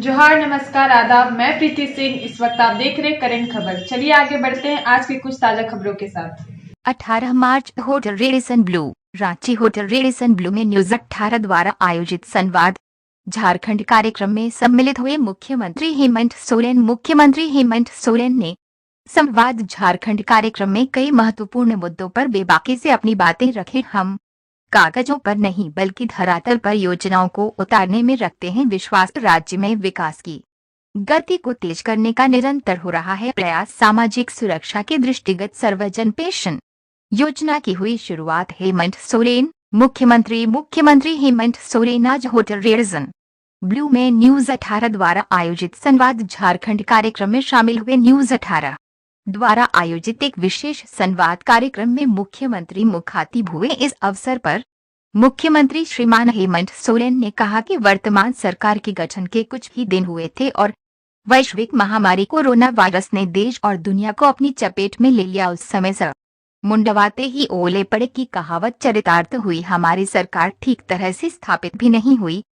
जोहार, नमस्कार, आदाब। मैं प्रीति सिंह। इस वक्त आप देख रहे करंट खबर। चलिए आगे बढ़ते हैं आज की कुछ ताजा खबरों के साथ। 18 मार्च hotel Radisson Blu. Ranchi hotel Radisson Blu में न्यूज 18 द्वारा आयोजित संवाद झारखंड कार्यक्रम में सम्मिलित हुए मुख्यमंत्री हेमंत सोरेन। मुख्यमंत्री हेमंत सोरेन ने संवाद झारखंड कार्यक्रम में कई महत्वपूर्ण मुद्दों पर बेबाकी से अपनी बातें रखी। हम कागजों पर नहीं बल्कि धरातल पर योजनाओं को उतारने में रखते हैं विश्वास। राज्य में विकास की गति को तेज करने का निरंतर हो रहा है प्रयास। सामाजिक सुरक्षा के दृष्टिगत सर्वजन पेंशन योजना की हुई शुरुआत। हेमंत सोरेन मुख्यमंत्री हेमंत सोरेन आज होटल रेडिसन ब्लू में न्यूज 18 द्वारा आयोजित संवाद झारखंड कार्यक्रम में शामिल हुए। न्यूज 18 द्वारा आयोजित एक विशेष संवाद कार्यक्रम में मुख्यमंत्री मुखातिब हुए। इस अवसर पर मुख्यमंत्री श्रीमान हेमंत सोरेन ने कहा कि वर्तमान सरकार के गठन के कुछ ही दिन हुए थे और वैश्विक महामारी कोरोना वायरस ने देश और दुनिया को अपनी चपेट में ले लिया। उस समय सर मुंडवाते ही ओले पड़े की कहावत चरितार्थ हुई। हमारी सरकार ठीक तरह से स्थापित भी नहीं हुई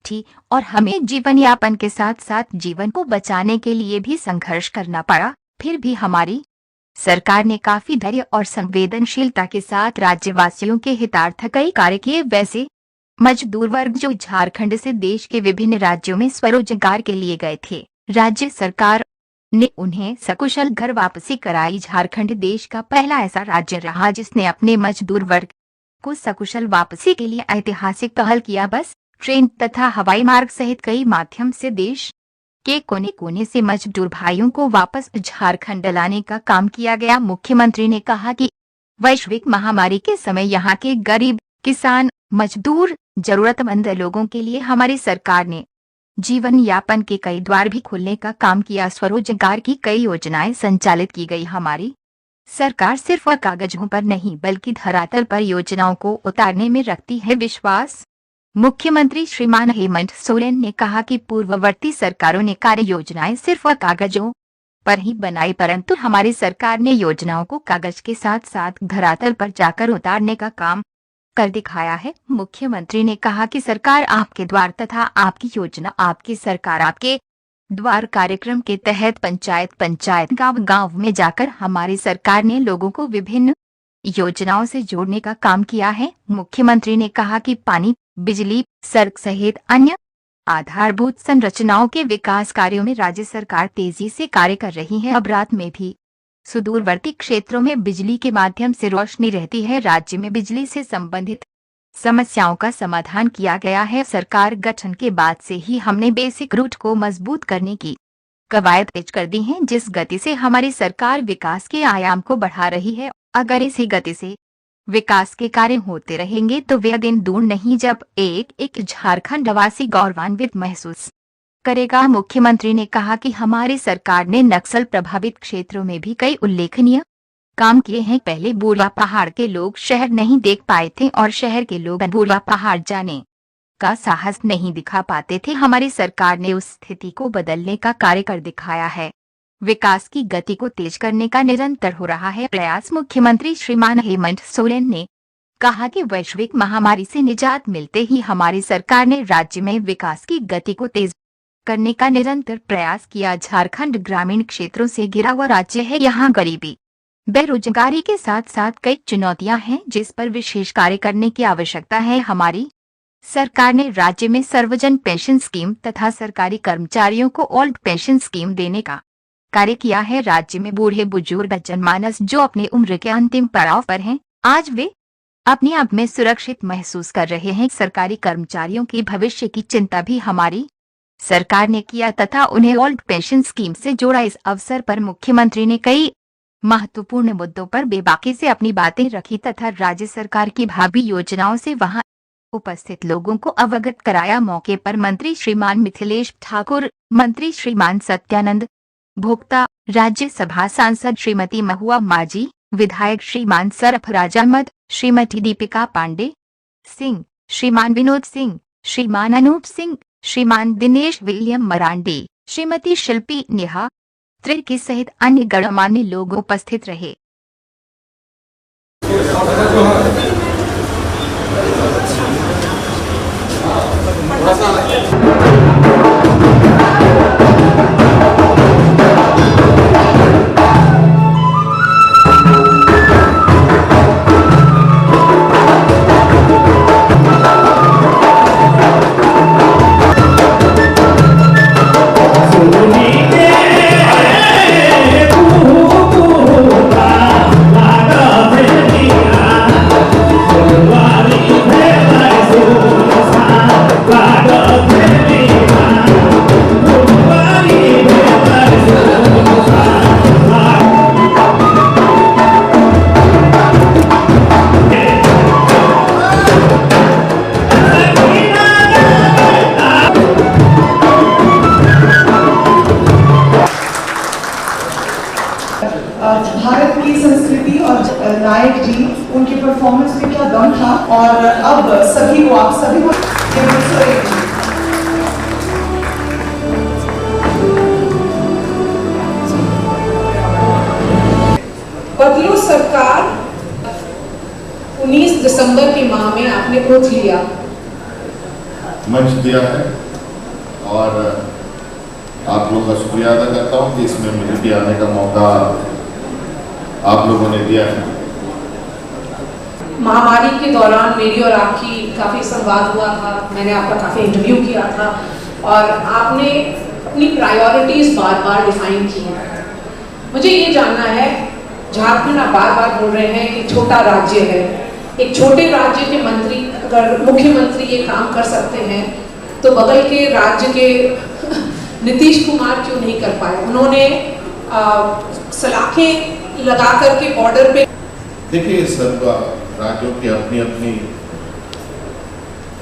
थी और हमें जीवन यापन के साथ साथ जीवन को बचाने के लिए भी संघर्ष करना पड़ा। फिर भी हमारी सरकार ने काफी धैर्य और संवेदनशीलता के साथ राज्यवासियों के हितार्थ कई कार्य किए। वैसे मजदूर वर्ग जो झारखंड से देश के विभिन्न राज्यों में स्वरोजगार के लिए गए थे, राज्य सरकार ने उन्हें सकुशल घर वापसी कराई। झारखंड देश का पहला ऐसा राज्य रहा जिसने अपने मजदूर वर्ग को सकुशल वापसी के लिए ऐतिहासिक पहल किया। बस, ट्रेन तथा हवाई मार्ग सहित कई माध्यम से देश के कोने कोने से मजदूर भाइयों को वापस झारखंड लाने का काम किया गया। मुख्यमंत्री ने कहा कि वैश्विक महामारी के समय यहाँ के गरीब, किसान, मजदूर, जरूरतमंद लोगों के लिए हमारी सरकार ने जीवन यापन के कई द्वार भी खोलने का काम किया। स्वरोजगार की कई योजनाएं संचालित की गई। हमारी सरकार सिर्फ कागजों पर नहीं बल्कि धरातल पर योजनाओं को उतारने में रखती है विश्वास। मुख्यमंत्री श्रीमान हेमंत सोरेन ने कहा कि पूर्ववर्ती सरकारों ने कार्य योजनाएं सिर्फ कागजों पर ही बनाई, परंतु हमारी सरकार ने योजनाओं को कागज के साथ साथ धरातल पर जाकर उतारने का काम कर दिखाया है। मुख्यमंत्री ने कहा कि सरकार आपके द्वार तथा आपकी योजना आपकी सरकार आपके द्वार कार्यक्रम के तहत पंचायत गांव में जाकर हमारी सरकार ने लोगों को विभिन्न योजनाओं से जोड़ने का काम किया है। मुख्यमंत्री ने कहा कि पानी, बिजली, सड़क सहित अन्य आधारभूत संरचनाओं के विकास कार्यों में राज्य सरकार तेजी से कार्य कर रही है। अब रात में भी सुदूरवर्ती क्षेत्रों में बिजली के माध्यम से रोशनी रहती है। राज्य में बिजली से संबंधित समस्याओं का समाधान किया गया है। सरकार गठन के बाद से ही हमने बेसिक रूट को मजबूत करने की कवायद तेज कर दी है, जिस गति से हमारी सरकार विकास के आयाम को बढ़ा रही है। अगर इसी गति से विकास के कार्य होते रहेंगे तो वह दिन दूर नहीं जब एक एक झारखंडवासी गौरवान्वित महसूस करेगा। मुख्यमंत्री ने कहा कि हमारी सरकार ने नक्सल प्रभावित क्षेत्रों में भी कई उल्लेखनीय काम किए हैं। पहले बुढ़वा पहाड़ के लोग शहर नहीं देख पाए थे और शहर के लोग बुढ़वा पहाड़ जाने का साहस नहीं दिखा पाते थे। हमारी सरकार ने उस स्थिति को बदलने का कार्य कर दिखाया है। विकास की गति को तेज करने का निरंतर हो रहा है प्रयास। मुख्यमंत्री श्रीमान हेमंत सोरेन ने कहा कि वैश्विक महामारी से निजात मिलते ही हमारी सरकार ने राज्य में विकास की गति को तेज करने का निरंतर प्रयास किया। झारखंड ग्रामीण क्षेत्रों से घिरा हुआ राज्य है। यहाँ गरीबी, बेरोजगारी के साथ साथ कई चुनौतियां हैं जिस पर विशेष कार्य करने की आवश्यकता है। हमारी सरकार ने राज्य में सर्वजन पेंशन स्कीम तथा सरकारी कर्मचारियों को ओल्ड पेंशन स्कीम देने का कार्य किया है। राज्य में बूढ़े बुजुर्ग जनमानस जो अपने उम्र के अंतिम पड़ाव पर हैं, आज वे अपने आप में सुरक्षित महसूस कर रहे हैं। सरकारी कर्मचारियों की भविष्य की चिंता भी हमारी सरकार ने किया तथा उन्हें ओल्ड पेंशन स्कीम से जोड़ा। इस अवसर पर मुख्यमंत्री ने कई महत्वपूर्ण मुद्दों पर बेबाकी से अपनी बातें रखी तथा राज्य सरकार की भावी योजनाओं से वहां उपस्थित लोगों को अवगत कराया। मौके पर मंत्री श्रीमान मिथिलेश ठाकुर, मंत्री श्रीमान सत्यानंद भोक्ता, राज्यसभा सांसद श्रीमती महुआ माझी, विधायक श्रीमान सरफराज अहमद, श्रीमती दीपिका पांडे सिंह, श्रीमान विनोद सिंह, श्रीमान अनूप सिंह, श्रीमान दिनेश विलियम मरांडी, श्रीमती शिल्पी नेहा त्रिकी सहित अन्य गणमान्य लोग उपस्थित रहे। थोड़ा सा अब सभी को आप सभी को बदलो सरकार 19 दिसंबर के माह में आपने ओथ लिया, मंच दिया है और आप लोगों का शुक्रिया अदा करता हूं कि इसमें मुझे भी आने का मौका आप लोगों ने दिया है। महामारी के दौरान मेरी और आपकी काफ़ी संवाद हुआ था, मैंने आपका काफ़ी इंटरव्यू किया था और आपने अपनी प्रायोरिटीज बार बार डिफाइन की हैं। मुझे ये जानना है, झारखंड आप बार बार बोल रहे हैं कि छोटा राज्य है, एक छोटे राज्य के मंत्री अगर मुख्यमंत्री ये काम कर सकते हैं तो बगल के राज्य के नीतीश कुमार क्यों नहीं कर पाए? उन्होंने सलाखें लगा करके बॉर्डर पे। देखिए, सब राज्यों की अपनी अपनी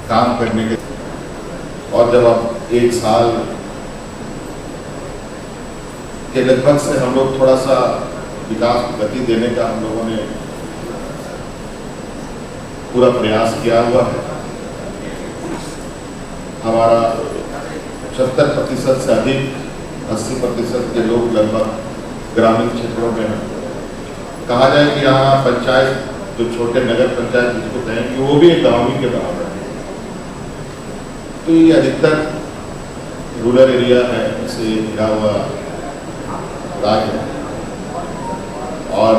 काम करने के, और जब आप एक साल के लगभग से हम लोग थोड़ा सा विकास को गति देने का हम लोगों ने पूरा प्रयास किया हुआ है। हमारा 70% से अधिक 80% के लोग लगभग ग्रामीण क्षेत्रों में हैं। कहा जाए कि यहाँ पंचायत, जो छोटे नगर पंचायत जिसको कहेंगे, वो भी एक गाँव ही के बराबर है। तो ये अधिकतर रूरल एरिया है, इसे घिरा हुआ राज्य है और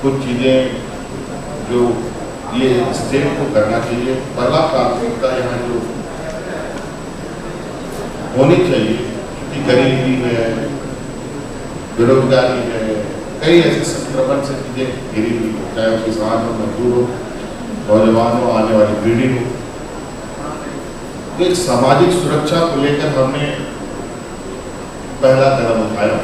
कुछ चीज़ें जो ये स्टेट को करना चाहिए। पहला प्राथमिकता यहाँ जो होनी चाहिए, क्योंकि गरीबी है, बेरोजगारी है, कई ऐसे संक्रमण से चीज़ें घिरी हुई, चाहे वो किसान हो, मजदूर हो, नौजवान हो, आने वाली पीढ़ी हो। तो एक सामाजिक सुरक्षा को लेकर हमने पहला कदम उठाया।